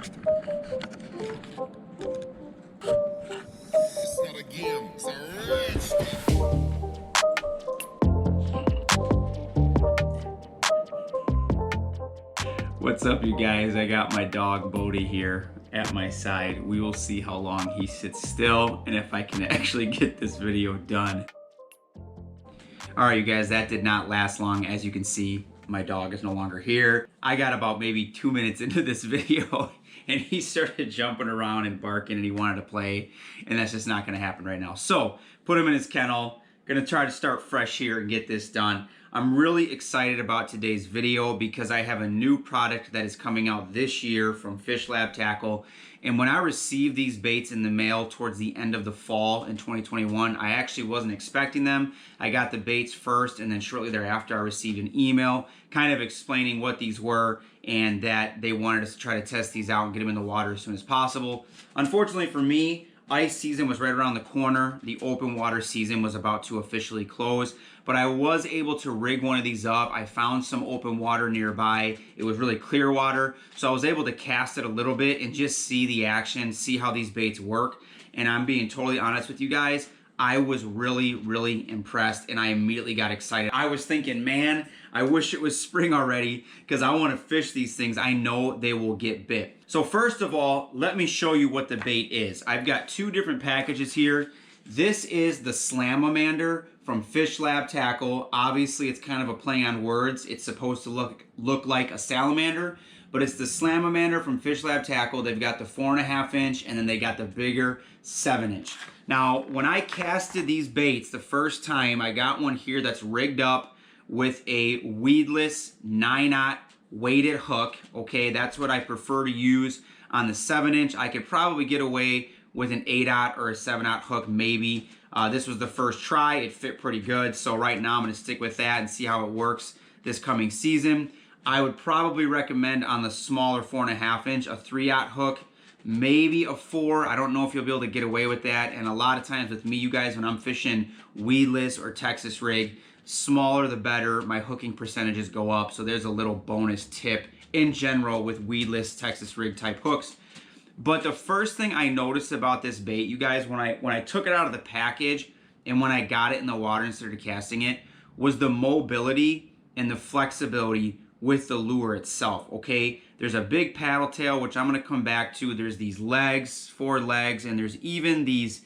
It's not a game, it's a rich. What's up, you guys? I got my dog Bodie here at my side. We will see how long he sits still and if I can actually get this video done. All right, you guys, that did not last long. As you can see, my dog is no longer here. I got about maybe 2 minutes into this video and he started jumping around and barking and he wanted to play, and that's just not gonna happen right now. So, put him in his kennel. Gonna try to start fresh here and get this done. I'm really excited about today's video because I have a new product that is coming out this year from FishLab Tackle. And when I received these baits in the mail towards the end of the fall in 2021, I actually wasn't expecting them. I got the baits first, and then shortly thereafter I received an email kind of explaining what these were and that they wanted us to try to test these out and get them in the water as soon as possible. Unfortunately for me, ice season was right around the corner. The open water season was about to officially close, but I was able to rig one of these up. I found some open water nearby. It was really clear water, so I was able to cast it a little bit and just see the action, see how these baits work. And I'm being totally honest with you guys, I was really impressed, and I immediately got excited. I was thinking, man, I wish it was spring already because I want to fish these things. I know they will get bit. So first of all, let me show you what the bait is. I've got two different packages here. This is the SLAM-A-MANDER from FishLab Tackle. Obviously, it's kind of a play on words. It's supposed to look like a salamander, but it's the SLAM-A-MANDER from FishLab Tackle. They've got the 4.5 inch, and then they got the bigger 7 inch. Now, when I casted these baits the first time, I got one here that's rigged up with a weedless 9/0 weighted hook. Okay, that's what I prefer to use on the 7 inch. I could probably get away with an 8/0 or a 7/0 hook maybe. This was the first try. It fit pretty good. So right now I'm going to stick with that and see how it works this coming season. I would probably recommend on the smaller 4.5 inch a 3/0 hook, maybe a 4. I don't know if you'll be able to get away with that. And a lot of times with me, you guys, when I'm fishing weedless or Texas rig, smaller the better. My hooking percentages go up. So there's a little bonus tip in general with weedless Texas rig type hooks. But the first thing I noticed about this bait, you guys, when I took it out of the package and when I got it in the water and started casting it, was the mobility and the flexibility with the lure itself. Okay, there's a big paddle tail, which I'm going to come back to. There's these legs, 4 legs, and there's even these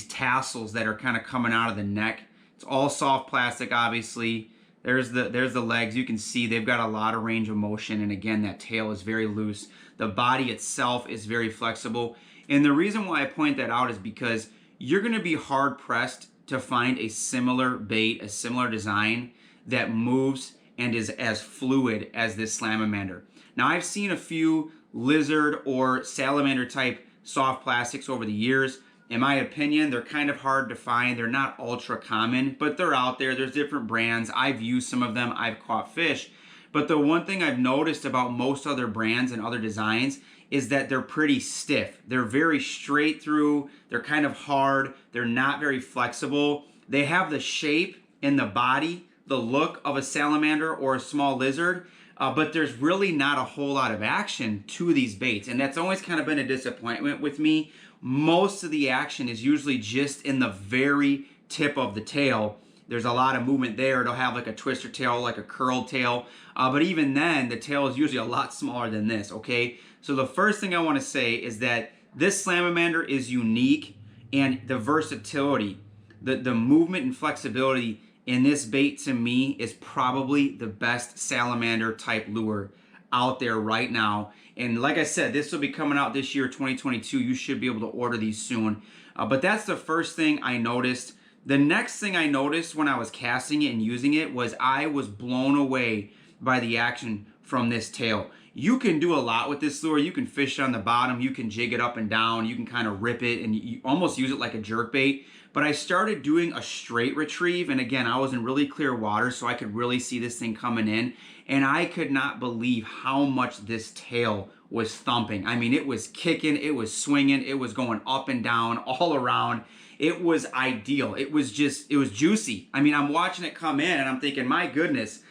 tassels that are kind of coming out of the neck. It's all soft plastic, obviously. There's the legs. You can see they've got a lot of range of motion, and again, that tail is very loose. The body itself is very flexible, and the reason why I point that out is because you're going to be hard pressed to find a similar bait, a similar design that moves and is as fluid as this SLAM-A-MANDER. Now, I've seen a few lizard or salamander type soft plastics over the years. In my opinion, they're kind of hard to find. They're not ultra common, but they're out there. There's different brands. I've used some of them. I've caught fish. But the one thing I've noticed about most other brands and other designs is that they're pretty stiff. They're very straight through. They're kind of hard. They're not very flexible. They have the shape and the body, the look of a salamander or a small lizard, but there's really not a whole lot of action to these baits. And that's always kind of been a disappointment with me. Most of the action is usually just in the very tip of the tail. There's a lot of movement there. It'll have like a twister tail, like a curled tail. But even then, the tail is usually a lot smaller than this, okay? So the first thing I want to say is that this SLAM-A-MANDER is unique, and the versatility, the movement and flexibility in this bait to me is probably the best salamander type lure out there right now. And like I said, this will be coming out this year, 2022. You should be able to order these soon. But that's the first thing I noticed. The next thing I noticed when I was casting it and using it was I was blown away by the action from this tail. You can do a lot with this lure. You can fish on the bottom. You can jig it up and down. You can kind of rip it and you almost use it like a jerk bait. But I started doing a straight retrieve, and again, I was in really clear water, so I could really see this thing coming in, and I could not believe how much this tail was thumping. I mean, it was kicking, it was swinging, it was going up and down, all around. It was ideal. It was juicy. I mean, I'm watching it come in, and I'm thinking, my goodness,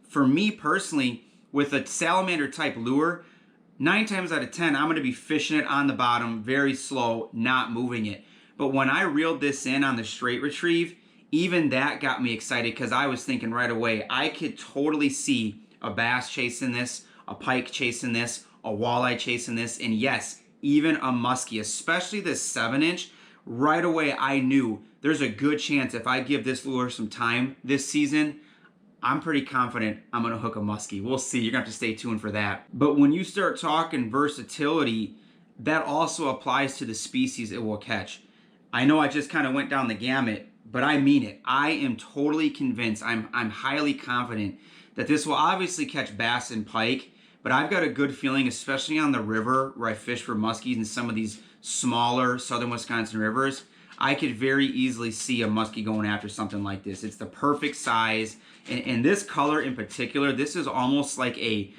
for me personally, with a salamander type lure, 9 times out of 10, I'm going to be fishing it on the bottom, very slow, not moving it. But when I reeled this in on the straight retrieve, even that got me excited because I was thinking right away, I could totally see a bass chasing this, a pike chasing this, a walleye chasing this, and yes, even a muskie, especially this 7-inch. Right away, I knew there's a good chance if I give this lure some time this season, I'm pretty confident I'm going to hook a muskie. We'll see. You're going to have to stay tuned for that. But when you start talking versatility, that also applies to the species it will catch. I know I just kind of went down the gamut, but I mean it. I am totally convinced, I'm highly confident that this will obviously catch bass and pike, but I've got a good feeling, especially on the river where I fish for muskies in some of these smaller southern Wisconsin rivers, I could very easily see a muskie going after something like this. It's the perfect size. And this color in particular, this is almost like a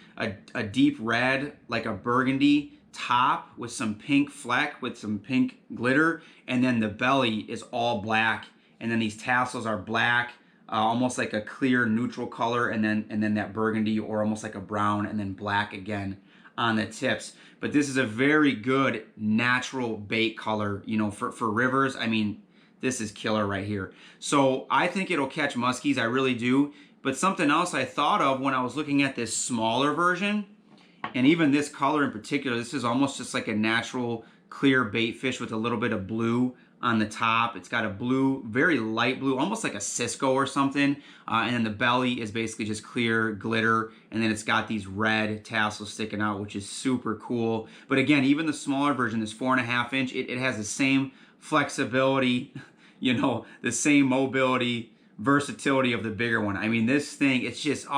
deep red, like a burgundy top with some pink fleck, with some pink glitter. And then the belly is all black. And then these tassels are black, almost like a clear neutral color. And then that burgundy or almost like a brown and then black again on the tips. But this is a very good natural bait color, you know, for rivers. I mean, this is killer right here. So I think it'll catch muskies, I really do. But something else I thought of when I was looking at this smaller version, and even this color in particular, this is almost just like a natural clear bait fish with a little bit of blue on the top. It's got a blue, very light blue, almost like a Cisco or something. And then the belly is basically just clear glitter. And then it's got these red tassels sticking out, which is super cool. But again, even the smaller version, this 4.5 inch, it has the same flexibility, you know, the same mobility, versatility of the bigger one. I mean, this thing, it's just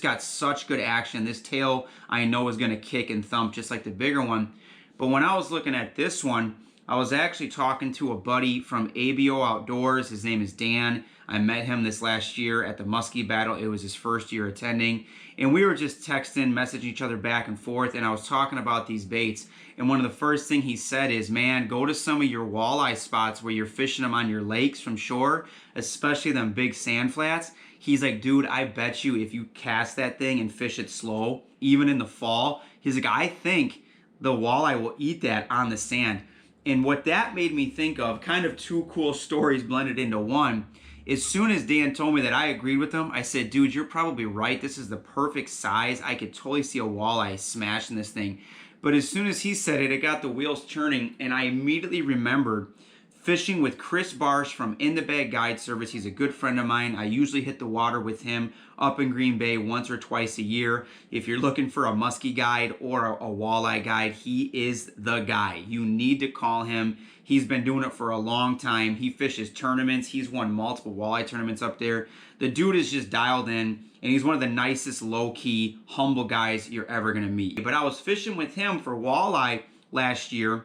got such good action. This tail I know is going to kick and thump just like the bigger one. But when I was looking at this one, I was actually talking to a buddy from ABO Outdoors. His name is Dan. I met him this last year at the Muskie Battle. It was his first year attending. And we were just texting, messaging each other back and forth. And I was talking about these baits. And one of the first things he said is, man, go to some of your walleye spots where you're fishing them on your lakes from shore, especially them big sand flats. He's like, dude, I bet you if you cast that thing and fish it slow, even in the fall, he's like, I think the walleye will eat that on the sand. And what that made me think of, kind of two cool stories blended into one, as soon as Dan told me that I agreed with him, I said, dude, you're probably right. This is the perfect size. I could totally see a walleye smashing this thing. But as soon as he said it, it got the wheels turning, and I immediately remembered fishing with Chris Barsh from In the Bag Guide Service. He's a good friend of mine. I usually hit the water with him up in Green Bay once or twice a year. If you're looking for a muskie guide or a walleye guide, he is the guy. You need to call him. He's been doing it for a long time. He fishes tournaments. He's won multiple walleye tournaments up there. The dude is just dialed in, and he's one of the nicest, low-key, humble guys you're ever going to meet. But I was fishing with him for walleye last year,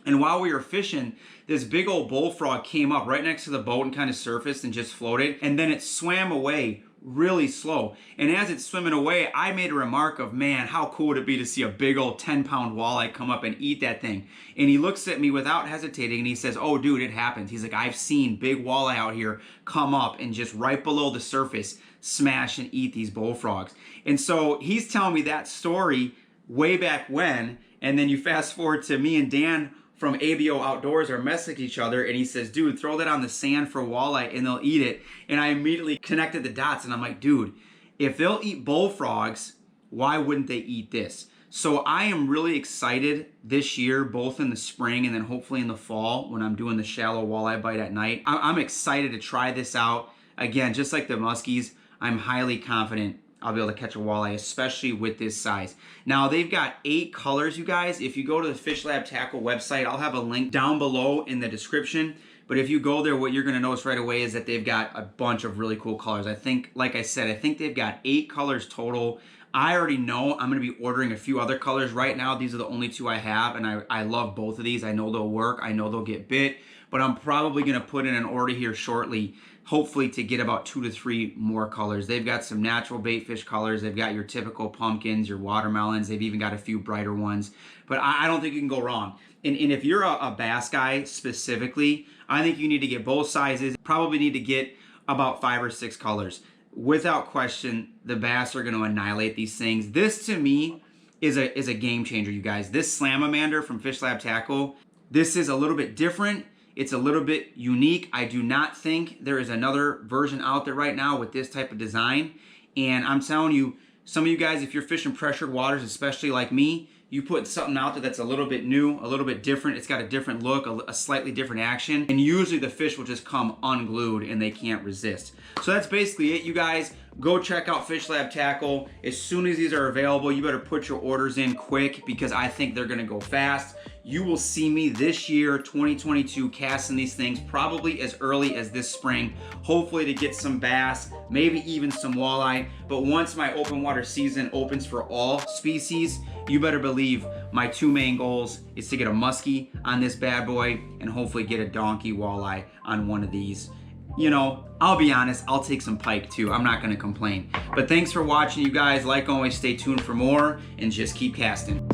and while we were fishing, this big old bullfrog came up right next to the boat and kind of surfaced and just floated, and then it swam away really slow. And as it's swimming away, I made a remark of, man, how cool would it be to see a big old 10-pound walleye come up and eat that thing? And he looks at me without hesitating and he says, oh, dude, it happens. He's like, I've seen big walleye out here come up and just right below the surface smash and eat these bullfrogs. And so he's telling me that story way back when, and then you fast forward to me and Dan from ABO Outdoors are messaging each other, and he says, dude, throw that on the sand for walleye and they'll eat it. And I immediately connected the dots, and I'm like, dude, if they'll eat bullfrogs, why wouldn't they eat this? So I am really excited this year, both in the spring and then hopefully in the fall when I'm doing the shallow walleye bite at night. I'm excited to try this out. Again, just like the muskies, I'm highly confident I'll be able to catch a walleye, especially with this size. Now, they've got 8 colors, you guys. If you go to the FishLab Tackle website, I'll have a link down below in the description. But if you go there, what you're going to notice right away is that they've got a bunch of really cool colors. I think, like I said, I think they've got 8 colors total. I already know I'm going to be ordering a few other colors right now. These are the only 2 I have, and I love both of these. I know they'll work. I know they'll get bit. But I'm probably going to put in an order here shortly, hopefully to get about 2 to 3 more colors. They've got some natural bait fish colors. They've got your typical pumpkins, your watermelons. They've even got a few brighter ones. But I don't think you can go wrong. And if you're a bass guy specifically, I think you need to get both sizes. Probably need to get about 5 or 6 colors. Without question, the bass are going to annihilate these things. This, to me, is a game changer, you guys. This SLAM-A-MANDER from FishLab Tackle, this is a little bit different. It's a little bit unique. I do not think there is another version out there right now with this type of design. And I'm telling you, some of you guys, if you're fishing pressured waters, especially like me, you put something out there that's a little bit new, a little bit different. It's got a different look, a slightly different action. And usually the fish will just come unglued and they can't resist. So that's basically it, you guys. Go check out FishLab Tackle. As soon as these are available, you better put your orders in quick because I think they're gonna go fast. You will see me this year, 2022, casting these things probably as early as this spring, hopefully to get some bass, maybe even some walleye. But once my open water season opens for all species, you better believe my two main goals is to get a muskie on this bad boy and hopefully get a donkey walleye on one of these. You know, I'll be honest, I'll take some pike too. I'm not gonna complain. But thanks for watching, you guys. Like always, stay tuned for more and just keep casting.